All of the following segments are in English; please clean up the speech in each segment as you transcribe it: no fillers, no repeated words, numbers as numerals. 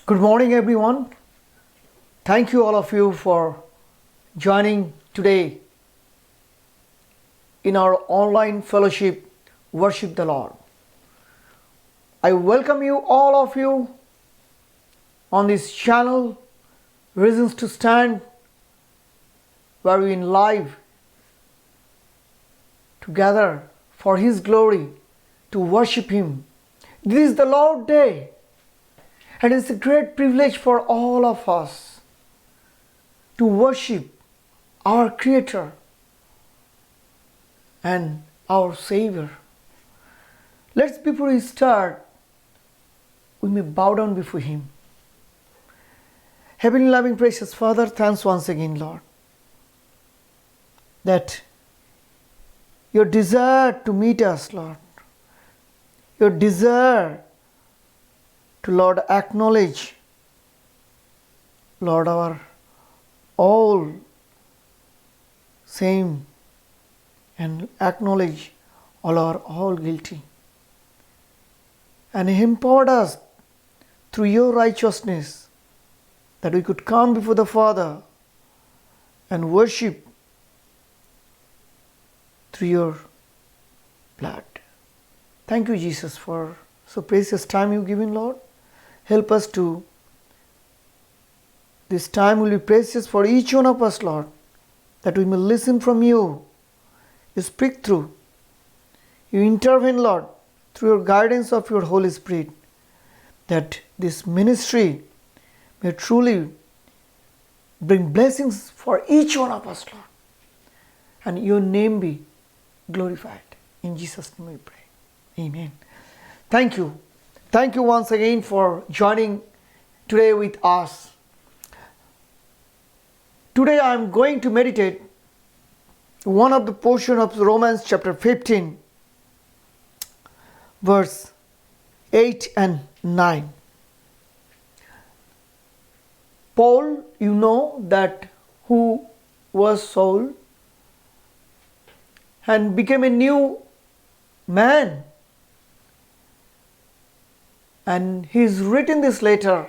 Good morning, everyone. Thank you, all of you, for joining today in our online fellowship, Worship the Lord. I welcome you, all of you, on this channel, Reasons to Stand, where we in live together for His glory to worship Him. This is the Lord's Day. And it's a great privilege for all of us to worship our Creator and our Savior. Let's, before we start, we may bow down before Him. Heavenly, loving, precious Father, thanks once again, Lord, that your desire to meet us, Lord, your desire to, Lord, acknowledge, Lord, our all same and acknowledge all our all guilty. And empowered us through your righteousness that we could come before the Father and worship through your blood. Thank you, Jesus, for so precious time you've given, Lord. Help us to, this time will be precious for each one of us, Lord, that we may listen from you. You speak through. You intervene, Lord, through your guidance of your Holy Spirit, that this ministry may truly bring blessings for each one of us, Lord. And your name be glorified. In Jesus' name we pray. Amen. Thank you. Thank you once again for joining today with us. Today I am going to meditate one of the portion of Romans chapter 15, verse 8 and 9. Paul, you know that who was Saul and became a new man. And he's written this letter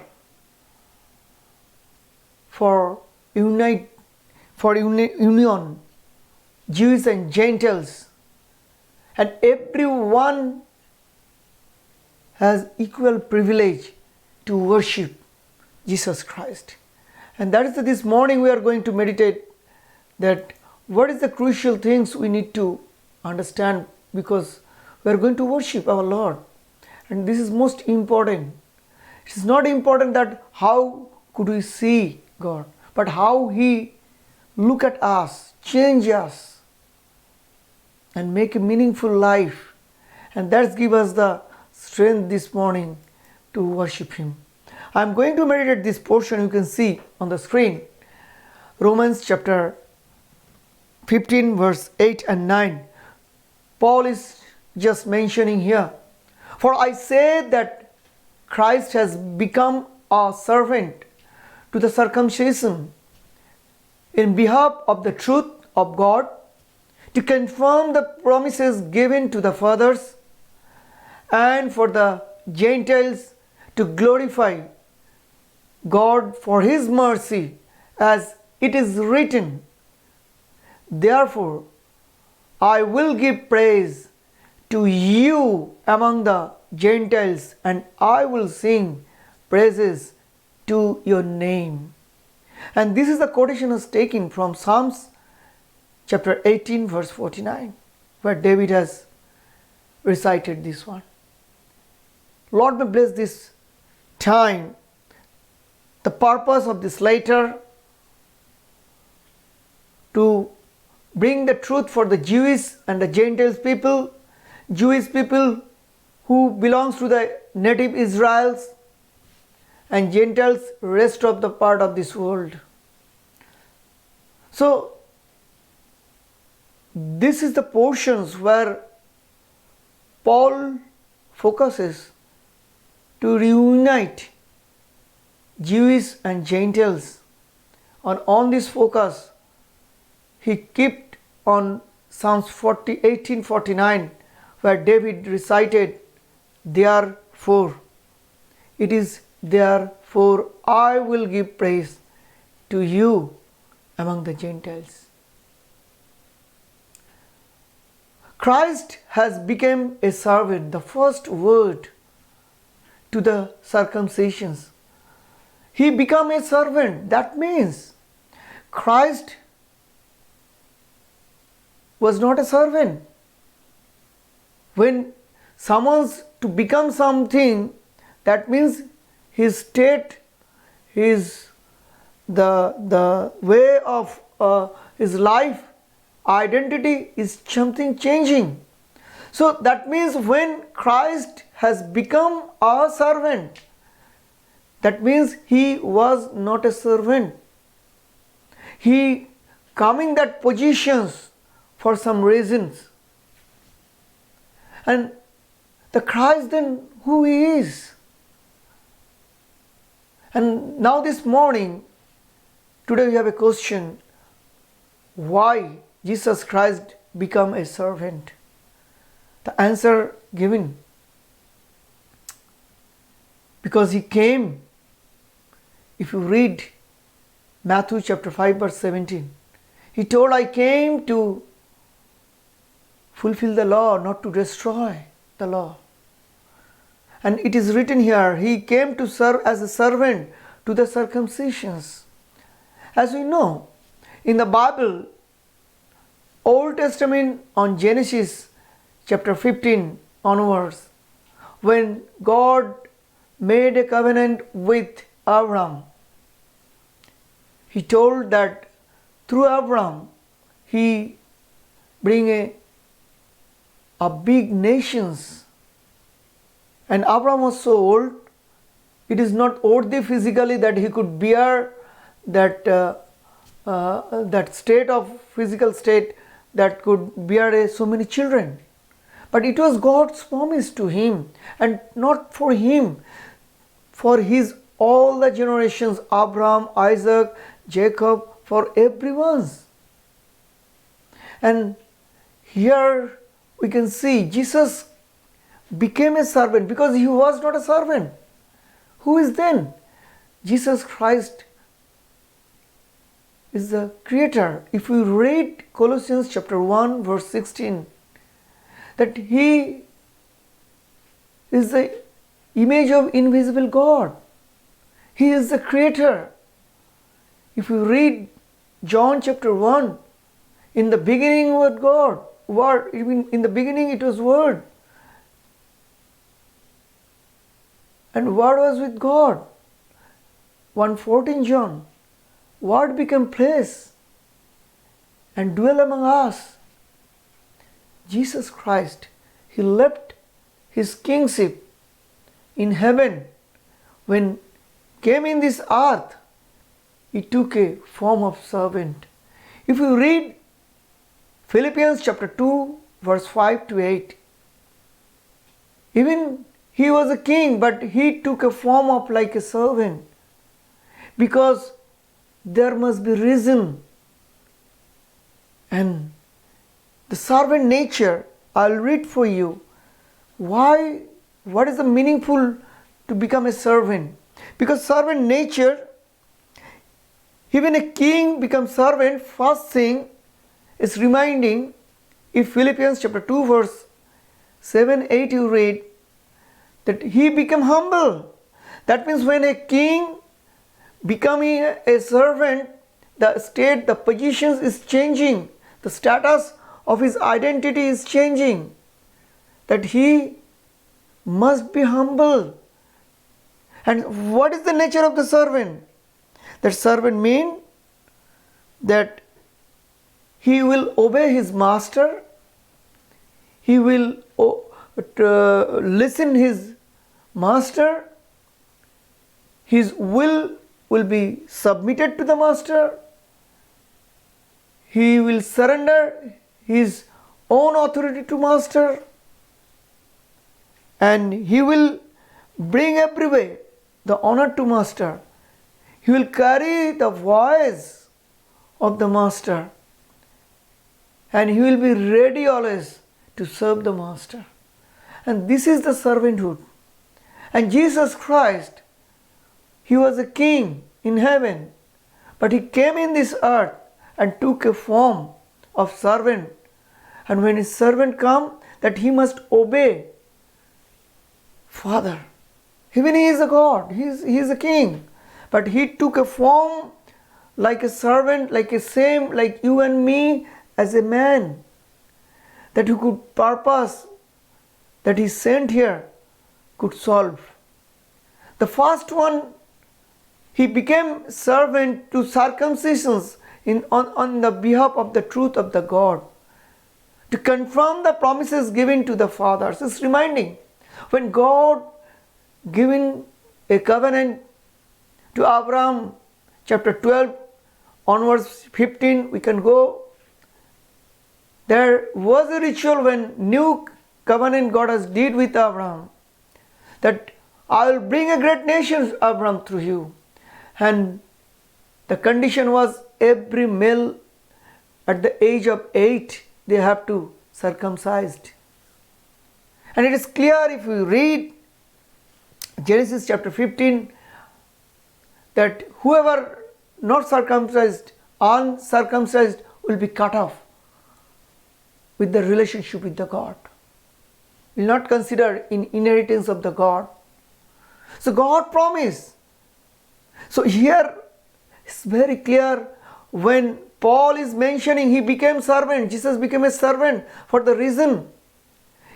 for union, Jews and Gentiles, and everyone has equal privilege to worship Jesus Christ. And that is this morning we are going to meditate that what is the crucial things we need to understand, because we are going to worship our Lord. And this is most important. It is not important that how could we see God, but how He look at us, change us, and make a meaningful life. And that's give us the strength this morning to worship Him. I am going to meditate this portion you can see on the screen. Romans chapter 15 verse 8 and 9. Paul is just mentioning here, for I say that Christ has become a servant to the circumcision in behalf of the truth of God, to confirm the promises given to the fathers, and for the Gentiles to glorify God for His mercy, as it is written, therefore I will give praise to you among the Gentiles, and I will sing praises to your name. And this is the quotation is taken from Psalms chapter 18 verse 49, where David has recited this one. Lord may bless this time. The purpose of this letter to bring the truth for the Jewish and the Gentiles people, Jewish people who belongs to the native Israels, and Gentiles rest of the part of this world. So this is the portions where Paul focuses to reunite Jewish and Gentiles. On this focus, he kept on Psalms 18:49, where David recited, therefore. It is therefore. for I will give praise to you among the Gentiles. Christ has become a servant, the first word to the circumcisions. He became a servant. That means Christ was not a servant. When someone's to become something, that means his state, the way of his life, identity is something changing. So that means when Christ has become our servant, that means he was not a servant. He coming that positions for some reasons. And the Christ then who he is. And now this morning, today we have a question, why Jesus Christ become a servant? The answer given, because he came. If you read Matthew chapter 5 verse 17, he told, I came to fulfill the law, not to destroy the law. And it is written here, he came to serve as a servant to the circumcisions. As we know, in the Bible, Old Testament on Genesis chapter 15 onwards, when God made a covenant with Abraham, he told that through Abraham he bring a big nations. And Abraham was so old, it is not worthy physically that he could bear that state of physical state that could bear so many children. But it was God's promise to him, and not for him, for his all the generations, Abraham, Isaac, Jacob, for everyone's. And here we can see Jesus became a servant because he was not a servant. Who is then? Jesus Christ is the creator. If we read Colossians chapter 1 verse 16, that he is the image of invisible God. He is the creator. If you read John chapter 1, in the beginning was God. Word, even in the beginning it was Word. And Word was with God. 1:14 John, Word became flesh and dwelt among us. Jesus Christ, he left his kingship in heaven. When came in this earth, he took a form of servant. If you read Philippians chapter 2 verse 5 to 8, even he was a king, but he took a form of like a servant, because there must be reason. And the servant nature, I'll read for you why, what is the meaningful to become a servant. Because servant nature, even a king becomes servant, first thing is reminding, if Philippians chapter 2 verse 7, 8 you read, that he became humble. That means when a king becoming a servant, the state, the positions is changing. The status of his identity is changing. That he must be humble. And what is the nature of the servant? That servant means that he will obey his master. He will listen his master. His will be submitted to the master. He will surrender his own authority to master. And he will bring everywhere the honor to master. He will carry the voice of the master. And he will be ready always to serve the master. And this is the servanthood. And Jesus Christ He was a king in heaven, but he came in this earth and took a form of servant. And when his servant come, that he must obey Father. Even he is a God, he is a king, but he took a form like a servant, like you and me, as a man, that he could purpose that he sent here could solve. The first one, he became servant to circumcisions on the behalf of the truth of the God, to confirm the promises given to the fathers. It's reminding, when God given a covenant to Abraham, chapter 12 onwards 15, we can go. There was a ritual when new covenant God has did with Abraham, that I will bring a great nation, Abraham, through you. And the condition was every male at the age of 8, they have to circumcised. And it is clear if we read Genesis chapter 15, that whoever not circumcised, uncircumcised, will be cut off with the relationship with the God. Will not consider in inheritance of the God. So God promised. So here it's very clear when Paul is mentioning he became servant, Jesus became a servant for the reason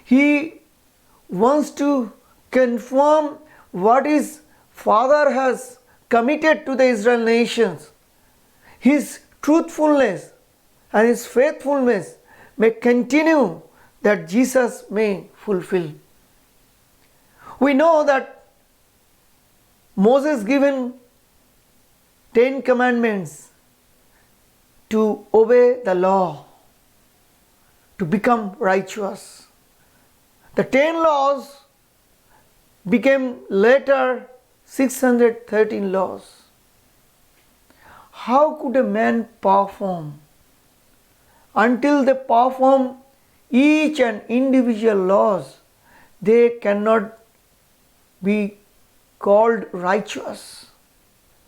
he wants to confirm what his Father has committed to the Israel nations. His truthfulness and his faithfulness may continue, that Jesus may fulfill. We know that Moses given 10 commandments to obey the law, to become righteous. The 10 laws became later 613 laws. How could a man perform? Until they perform each and individual laws, they cannot be called righteous.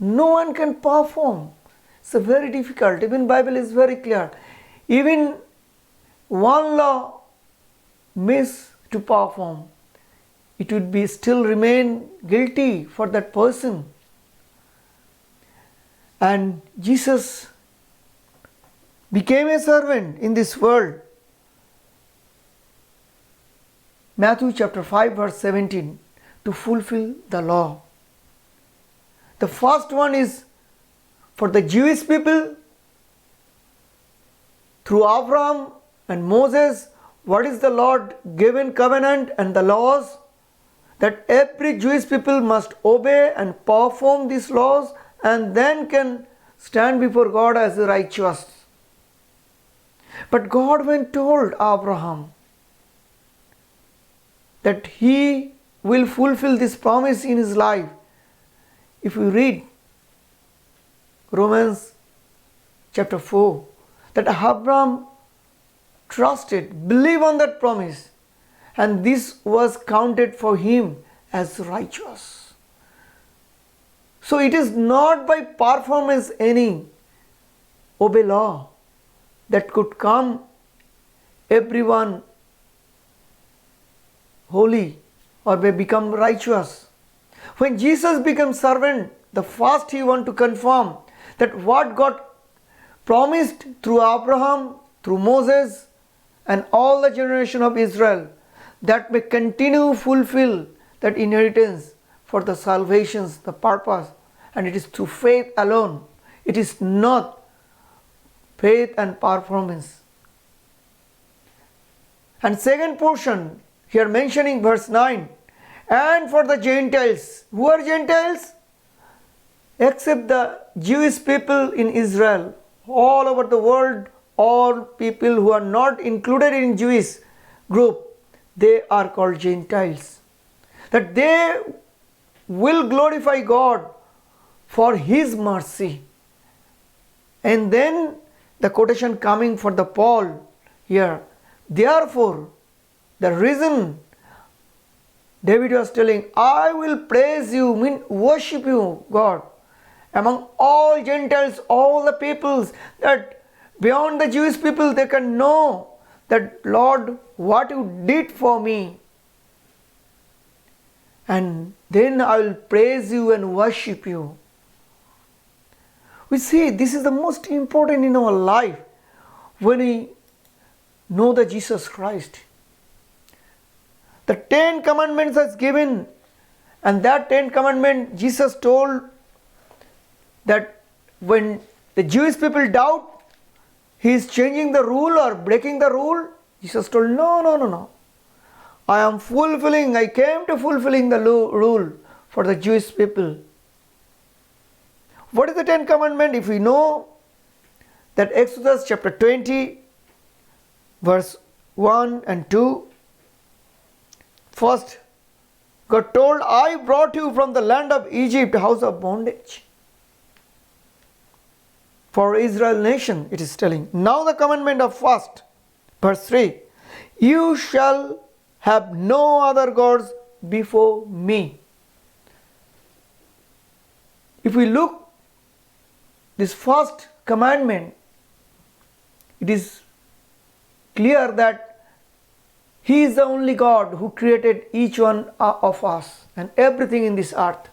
No one can perform. It's very difficult. Even Bible is very clear. Even one law miss to perform, it would be still remain guilty for that person. And Jesus became a servant in this world. Matthew chapter 5 verse 17, to fulfill the law. The first one is for the Jewish people through Abraham and Moses. What is the Lord given covenant and the laws? That every Jewish people must obey and perform these laws, and then can stand before God as righteous. But God went told Abraham that he will fulfill this promise in his life. If we read Romans chapter 4, that Abraham trusted, believed on that promise, and this was counted for him as righteous. So it is not by performance any obey law that could come everyone holy or may become righteous. When Jesus became servant, the first he want to confirm that what God promised through Abraham, through Moses, and all the generation of Israel, that may continue fulfill that inheritance for the salvations, the purpose, and it is through faith alone. It is not faith and performance. And second portion, here mentioning verse 9, and for the Gentiles. Who are Gentiles? Except the Jewish people in Israel. All over the world, all people who are not included in Jewish group, they are called Gentiles. That they will glorify God for His mercy. And then the quotation coming for the Paul here. Therefore, the reason David was telling, I will praise you, mean worship you, God, among all Gentiles, all the peoples, that beyond the Jewish people they can know that, Lord, what you did for me. And then I will praise you and worship you. We see this is the most important in our life when we know the Jesus Christ. The 10 commandments is given, and that 10 commandment Jesus told that when the Jewish people doubt he is changing the rule or breaking the rule, Jesus told, no. I came to fulfilling the rule for the Jewish people. What is the 10 commandment? If we know that Exodus chapter 20 verse 1 and 2, first God told, I brought you from the land of Egypt, house of bondage. For Israel nation it is telling. Now the commandment of first, verse 3, you shall have no other gods before me. If we look this first commandment, it is clear that He is the only God who created each one of us and everything in this earth.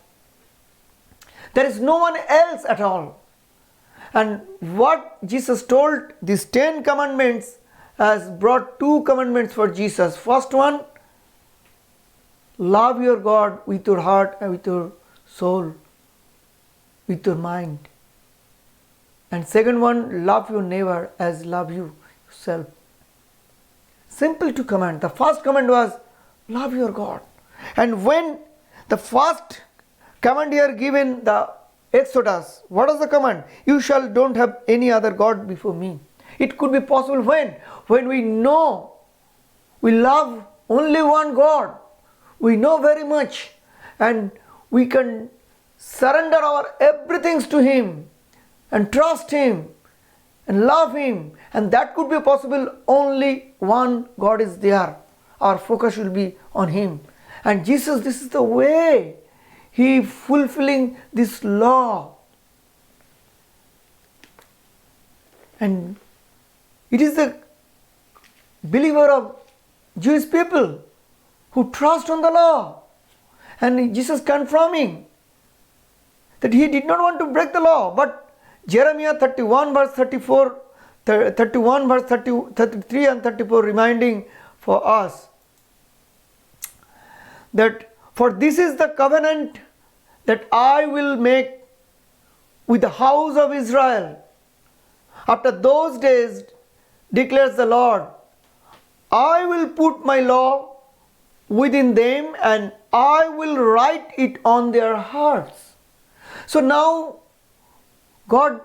There is no one else at all. And what Jesus told, these 10 commandments has brought 2 commandments for Jesus. First one, love your God with your heart and with your soul, with your mind. And second one, love your neighbor as love you yourself. Simple to command. The first command was, love your God. And when the first command here given, the Exodus, what is the command? You shall don't have any other God before me. It could be possible when? When we know we love only one God. We know very much and we can surrender our everything to Him and trust Him and love Him. And that could be possible only one God is there. Our focus will be on Him. And Jesus, this is the way He fulfilling this law. And it is the believer of Jewish people who trust on the law. And Jesus confirming that He did not want to break the law. But Jeremiah 31 verse 34, 31 verse 33 and 34 reminding for us that, for this is the covenant that I will make with the house of Israel. After those days, declares the Lord, I will put my law within them and I will write it on their hearts. So now God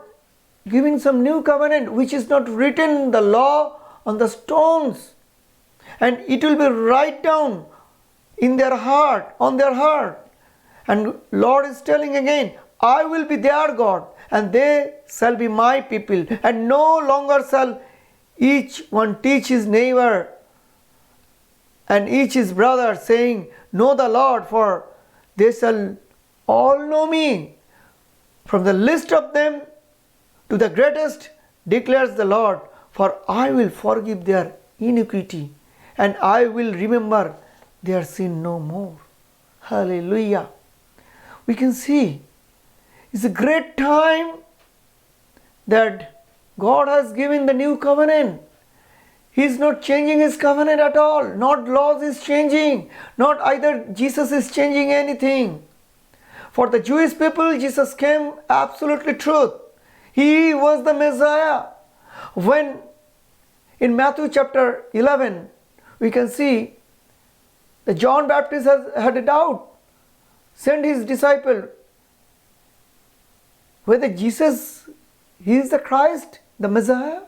giving some new covenant which is not written the law on the stones, and it will be write down in their heart, on their heart. And Lord is telling again, I will be their God and they shall be my people, and no longer shall each one teach his neighbor and each his brother, saying, know the Lord, for they shall all know me, from the least of them to the greatest, declares the Lord, for I will forgive their iniquity and I will remember their sin no more. Hallelujah. We can see it's a great time that God has given the new covenant. He is not changing His covenant at all. Not laws is changing. Not either Jesus is changing anything. For the Jewish people, Jesus came absolutely truth. He was the Messiah. When in Matthew chapter 11, we can see that John Baptist had a doubt. Sent his disciple whether Jesus, He is the Christ, the Messiah,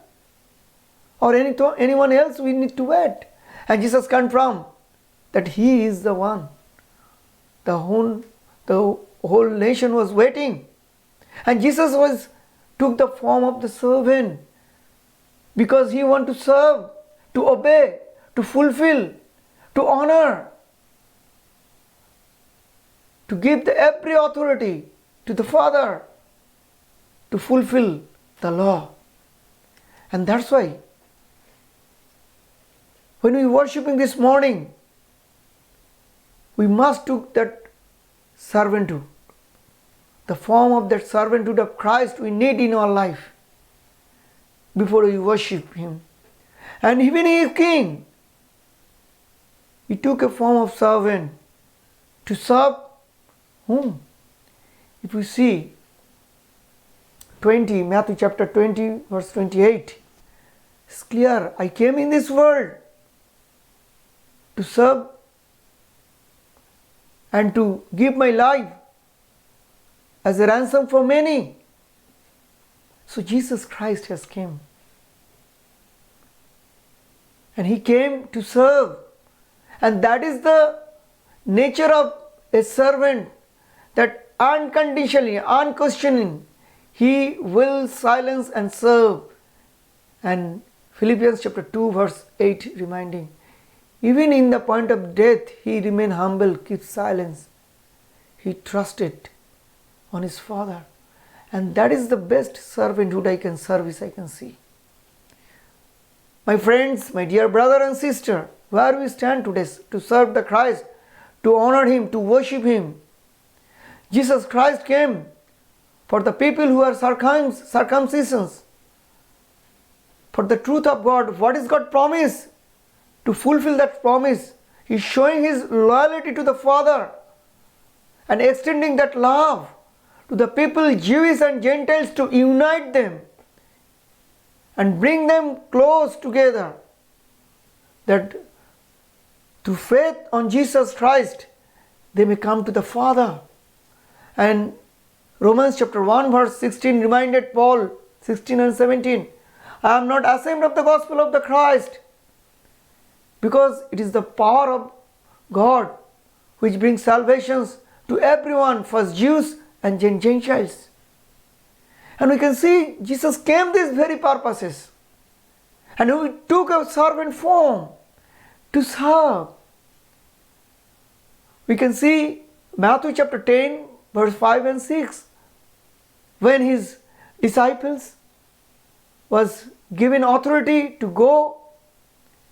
or anyone else we need to wait. And Jesus confirmed that He is the one. The whole nation was waiting. And Jesus took the form of the servant because He wanted to serve, to obey, to fulfill, to honor. to give every authority to the Father to fulfill the law. And that's why when we worshiping this morning, we must took that servanthood, the form of that servanthood of Christ we need in our life before we worship Him. And even He is King, He took a form of servant to serve whom? If we see Matthew chapter 20 verse 28, it's clear, I came in this world to serve and to give my life as a ransom for many. So Jesus Christ has come. And He came to serve. And that is the nature of a servant, that unconditionally, unquestioning, he will silence and serve. And Philippians chapter 2 verse 8 reminding, even in the point of death, he remained humble, kept silence. He trusted on his Father. And that is the best servanthood I can service, I can see. My friends, my dear brother and sister, where we stand today to serve the Christ, to honor Him, to worship Him. Jesus Christ came for the people who are circumcisions, for the truth of God. What is God promise? To fulfill that promise, He is showing His loyalty to the Father and extending that love to the people, Jews and Gentiles, to unite them and bring them close together, that through faith on Jesus Christ they may come to the Father. And Romans chapter 1 verse 16 reminded Paul, 16 and 17, I am not ashamed of the gospel of the Christ, because it is the power of God which brings salvations to everyone, first Jews and Gentiles. And we can see Jesus came these very purposes, and He took a servant form to serve. We can see Matthew chapter 10 verse 5 and 6, when His disciples was given authority to go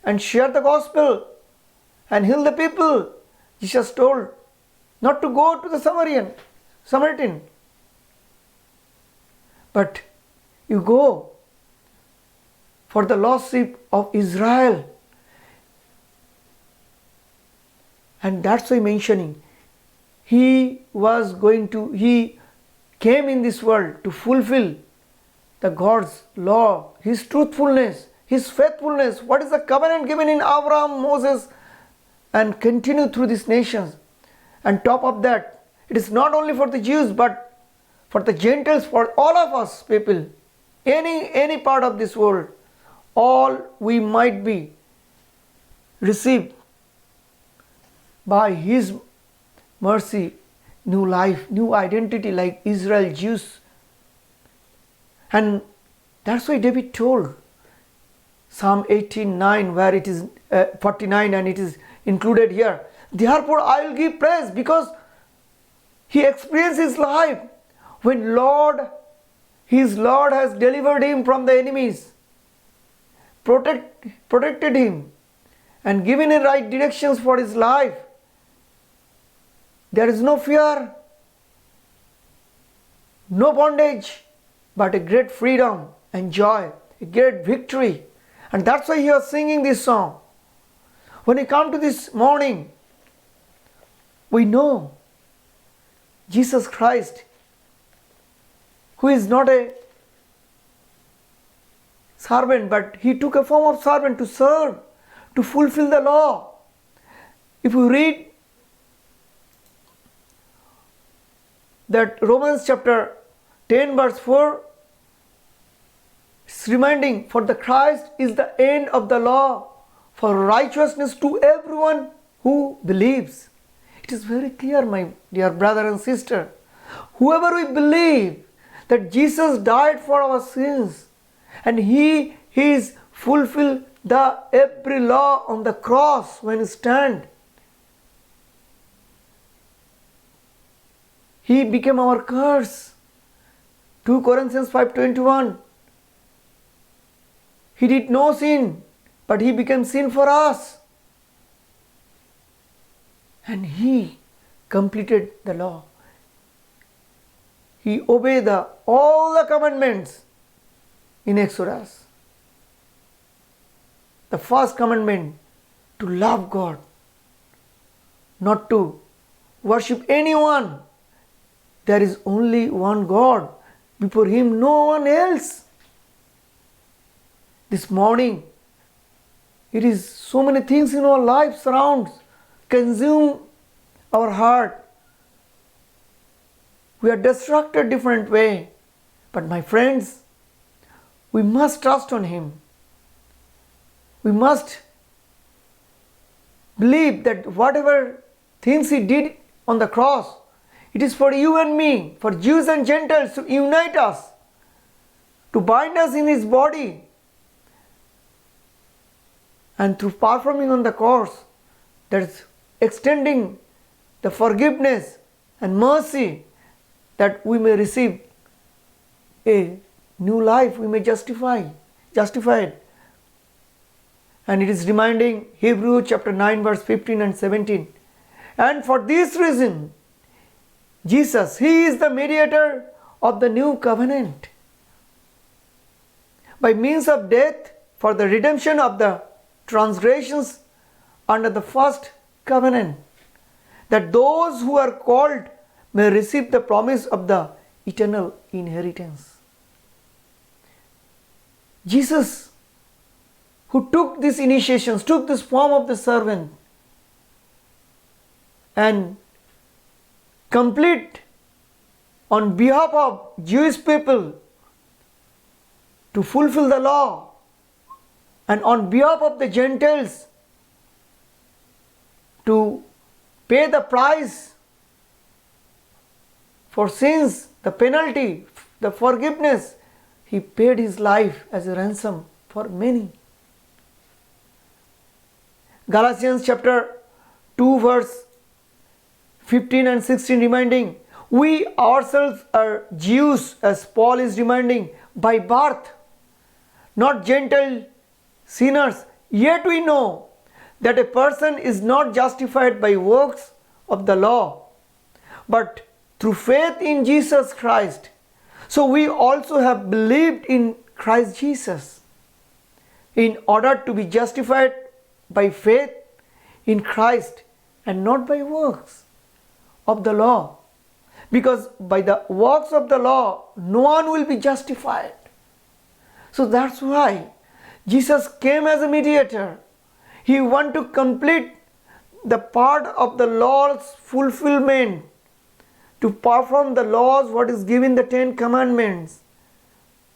and share the gospel and heal the people. Jesus told not to go to the Samaritan, but you go for the lost sheep of Israel. And that's why mentioning, He came in this world to fulfill the God's law, His truthfulness, His faithfulness. What is the covenant given in Abraham, Moses, and continue through these nations. And top of that, it is not only for the Jews, but for the Gentiles, for all of us people, any part of this world, all we might be received by His mercy, new life, new identity like Israel, Jews. And that's why David told Psalm 18:9, where it is 49 and it is included here. Therefore I will give praise, because he experienced his life when his Lord has delivered him from the enemies, protected him, and given him right directions for his life. There is no fear, no bondage, but a great freedom and joy, a great victory. And that's why he was singing this song. When we come to this morning, we know Jesus Christ, who is not a servant, but He took a form of servant to serve, to fulfill the law. If we read that Romans chapter 10 verse 4, it's reminding, for the Christ is the end of the law for righteousness to everyone who believes. It is very clear, my dear brother and sister. Whoever we believe that Jesus died for our sins and He is fulfilled the every law on the cross when He stand. He became our curse. 2 Corinthians 5:21. He did no sin, but He became sin for us. And He completed the law. He obeyed all the commandments in Exodus. The first commandment, to love God, not to worship anyone. There is only one God. Before Him, no one else. This morning, it is so many things in our life surrounds, consume our heart. We are distracted different way. But my friends, we must trust on Him. We must believe that whatever things He did on the cross, it is for you and me, for Jews and Gentiles, to unite us, to bind us in His body. And through performing on the cross, that is extending the forgiveness and mercy, that we may receive a new life, we may justified. And it is reminding Hebrews chapter 9 verse 15 and 17. And for this reason, Jesus, He is the mediator of the new covenant, by means of death for the redemption of the transgressions under the first covenant, that those who are called may receive the promise of the eternal inheritance. Jesus, who took these initiations, took this form of the servant, and complete on behalf of Jewish people to fulfill the law, and on behalf of the Gentiles to pay the price for sins, the penalty, the forgiveness. He paid His life as a ransom for many. Galatians chapter 2 verse 15 and 16 reminding, we ourselves are Jews, as Paul is reminding, by birth, not Gentile sinners, yet we know that a person is not justified by works of the law, but through faith in Jesus Christ. So we also have believed in Christ Jesus, in order to be justified by faith in Christ and not by works of the law. Because by the works of the law, no one will be justified. So that's why Jesus came as a mediator. He wanted to complete the part of the law's fulfillment, to perform the laws what is given the 10 commandments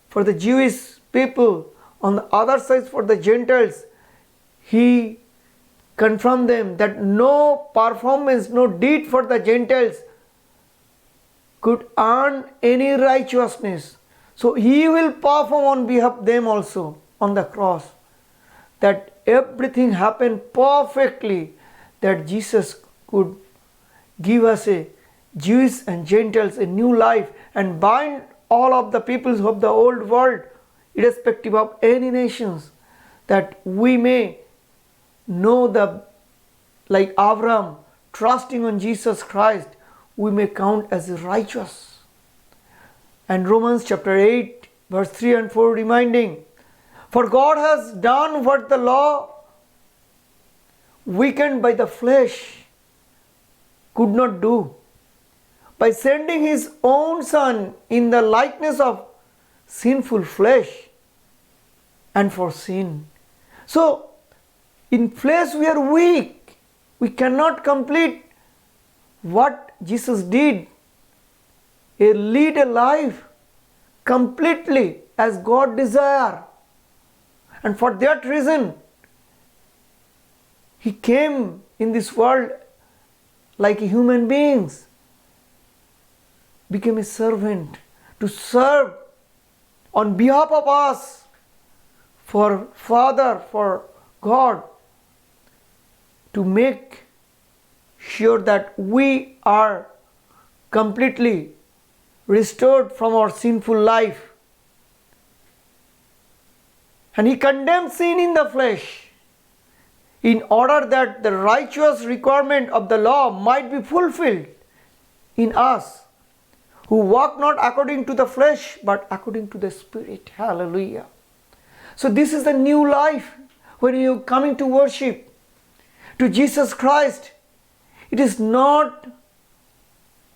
for the Jewish people. On the other side, for the Gentiles, He confirmed them that no performance, no deed for the Gentiles could earn any righteousness. So He will perform on behalf of them also on the cross, that everything happened perfectly, that Jesus could give us a Jews and Gentiles a new life and bind all of the peoples of the old world, irrespective of any nations, that we may know the, like Abraham, trusting on Jesus Christ, we may count as righteous. And Romans chapter 8 verse 3 and 4 reminding, for God has done what the law, weakened by the flesh, could not do, by sending His own Son in the likeness of sinful flesh and for sin. So, in flesh we are weak. We cannot complete what Jesus did, lead a life completely as God desires. And for that reason, He came in this world like human beings, became a servant to serve on behalf of us, for Father, for God, to make sure that we are completely restored from our sinful life. And He condemned sin in the flesh in order that the righteous requirement of the law might be fulfilled in us, who walk not according to the flesh, but according to the Spirit. Hallelujah. So this is the new life when you are coming to worship to Jesus Christ. It is not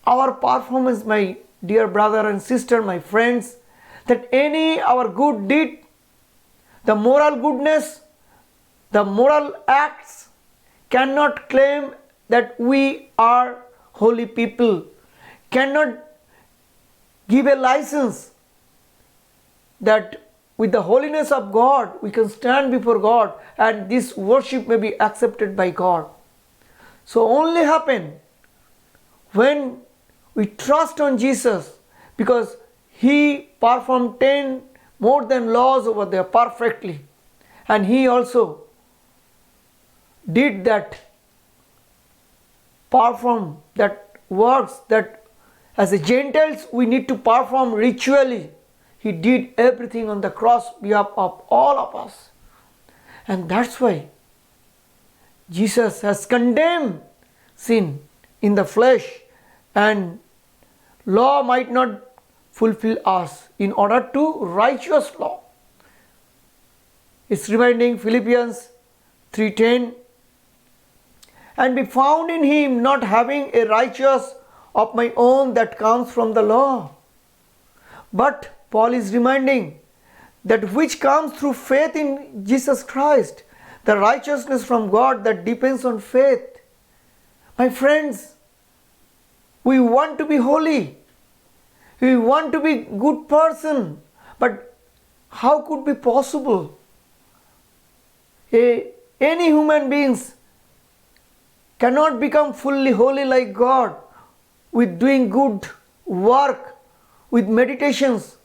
our performance, my dear brother and sister, my friends, that any our good deed, the moral goodness, the moral acts cannot claim that we are holy people, cannot give a license that with the holiness of God we can stand before God and this worship may be accepted by God. So only happen when we trust on Jesus, because He performed 10 more than laws over there perfectly, and He also did that, perform that works that as a Gentiles we need to perform ritually. He did everything on the cross behalf of all of us. And that's why Jesus has condemned sin in the flesh, and law might not fulfill us in order to righteous law. It's reminding Philippians 3:10, and be found in Him, not having a righteous of my own that comes from the law. But Paul is reminding that which comes through faith in Jesus Christ, the righteousness from God that depends on faith. My friends, we want to be holy. We want to be good person. But how could be possible? Any human beings cannot become fully holy like God with doing good work, with meditations,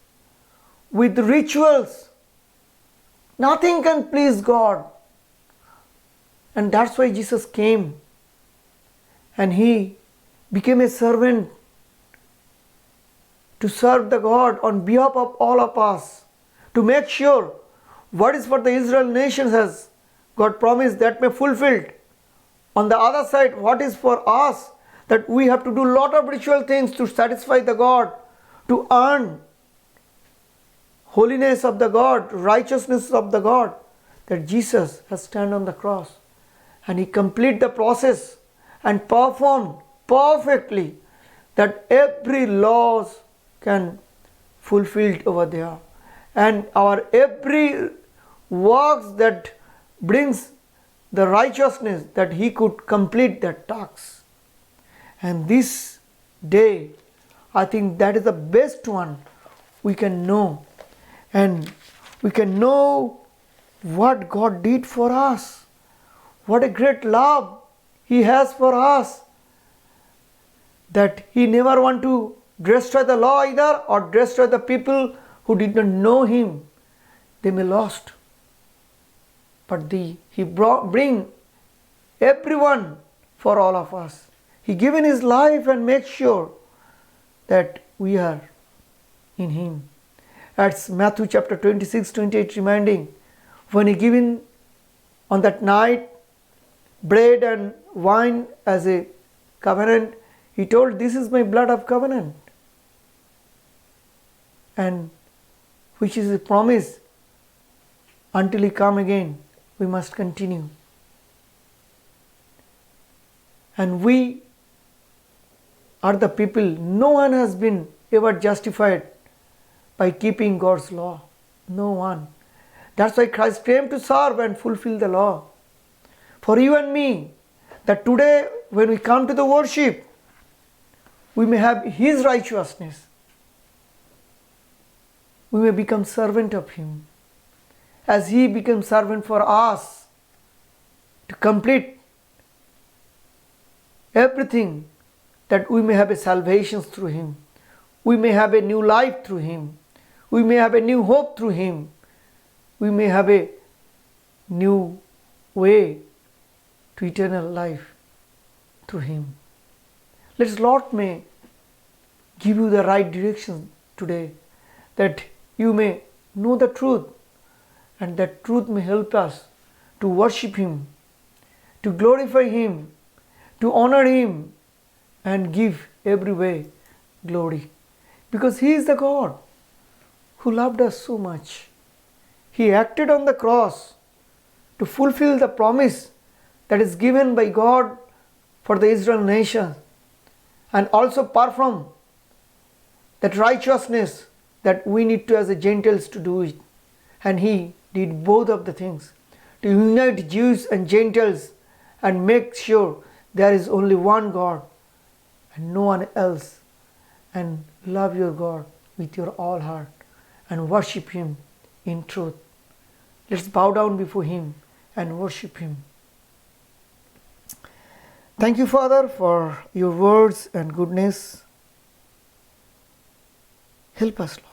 with rituals. Nothing can please God. And that's why Jesus came and He became a servant to serve the God on behalf of all of us, to make sure what is for the Israel nation has God promised that may fulfilled. On the other side, what is for us, that we have to do lot of ritual things to satisfy the God, to earn holiness of the God, righteousness of the God, that Jesus has stand on the cross and He complete the process and performed perfectly that every laws can fulfilled over there, and our every works that brings the righteousness, that He could complete that task. And this day, I think that is the best one we can know, and we can know what God did for us, what a great love He has for us, that He never want to destroy the law either, or destroy the people who did not know Him. They may lost, but He bring everyone for all of us. He given His life and make sure that we are in Him. That's Matthew chapter 26-28 reminding, when He given on that night bread and wine as a covenant, He told, this is my blood of covenant, and which is a promise until He come again. We must continue. And we are the people, no one has been ever justified by keeping God's law. No one. That's why Christ came to serve and fulfill the law. For you and me, that today when we come to the worship, we may have His righteousness. We may become servant of Him, as He became servant for us to complete everything, that we may have a salvation through Him. We may have a new life through Him. We may have a new hope through Him. We may have a new way to eternal life through Him. Let us, Lord, may give you the right direction today, that you may know the truth, and that truth may help us to worship Him, to glorify Him, to honor Him, and give every way glory. Because He is the God who loved us so much. He acted on the cross to fulfill the promise that is given by God for the Israel nation, and also perform that righteousness that we need to as the Gentiles to do it. And He did both of the things, to unite Jews and Gentiles and make sure there is only one God and no one else, and love your God with your all heart and worship Him in truth. Let's bow down before Him and worship Him. Thank you, Father, for your words and goodness. Help us, Lord.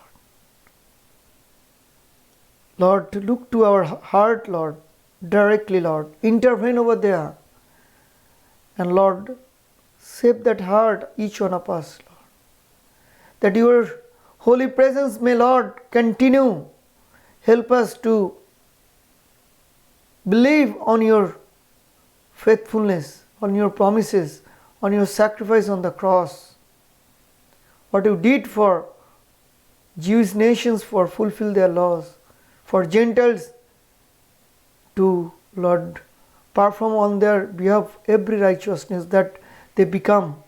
Lord, to look to our heart, Lord, directly, Lord. Intervene over there. And Lord, save that heart, each one of us, Lord. That your holy presence may, Lord, continue. Help us to believe on your faithfulness, on your promises, on your sacrifice on the cross. What you did for Jewish nations for fulfill their laws, for Gentiles to, Lord, perform on their behalf every righteousness, that they become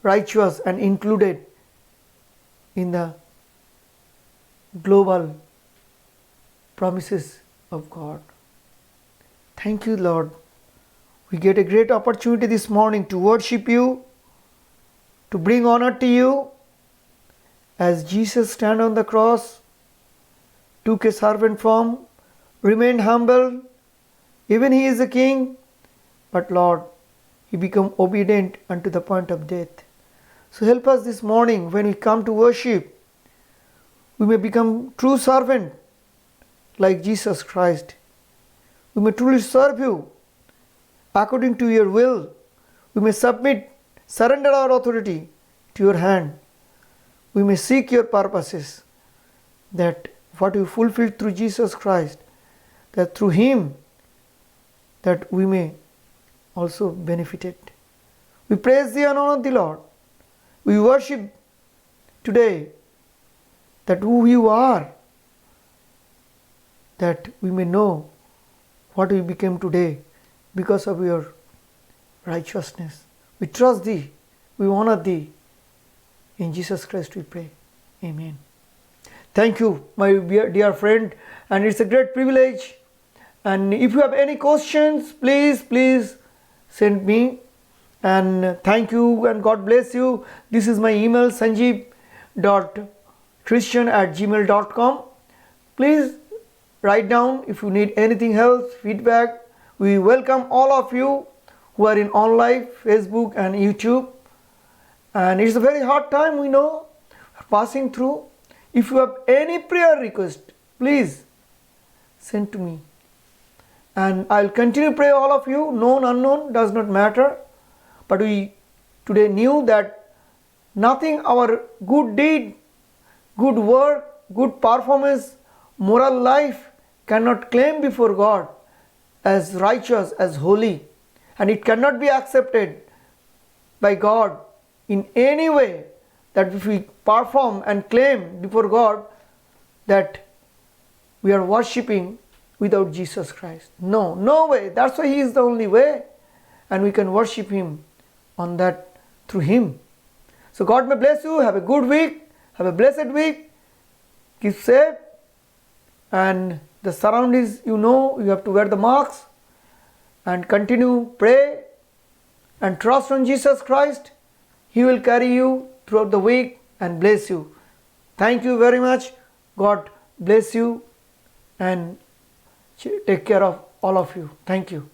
righteous and included in the global promises of God. Thank you, Lord. We get a great opportunity this morning to worship you, to bring honor to you, as Jesus stand on the cross, took a servant form, remained humble. Even He is a king, but Lord, He became obedient unto the point of death. So help us this morning when we come to worship, we may become true servant like Jesus Christ. We may truly serve you according to your will. We may submit, surrender our authority to your hand. We may seek your purposes, that what you fulfilled through Jesus Christ, that through Him, that we may also benefit it. We praise Thee and honor Thee, Lord. We worship today that who You are, that we may know what we became today because of Your righteousness. We trust Thee, we honor Thee. In Jesus Christ we pray. Amen. Thank you, my dear friend, and it's a great privilege. And if you have any questions, please send me. And thank you and God bless you. This is my email, sanjeev.christian@gmail.com. Please write down if you need anything else, feedback. We welcome all of you who are in online, Facebook and YouTube. And it's a very hard time, we know, passing through. If you have any prayer request, please send to me. And I'll continue to pray all of you, known, unknown, does not matter. But we today knew that nothing our good deed, good work, good performance, moral life cannot claim before God as righteous, as holy. And it cannot be accepted by God in any way, that if we perform and claim before God that we are worshipping without Jesus Christ. No way. That's why He is the only way, and we can worship Him on that through Him. So God may bless you. Have a good week. Have a blessed week. Keep safe. And the surroundings, you have to wear the masks, and continue pray and trust on Jesus Christ. He will carry you throughout the week and bless you. Thank you very much. God bless you and take care of all of you. Thank you.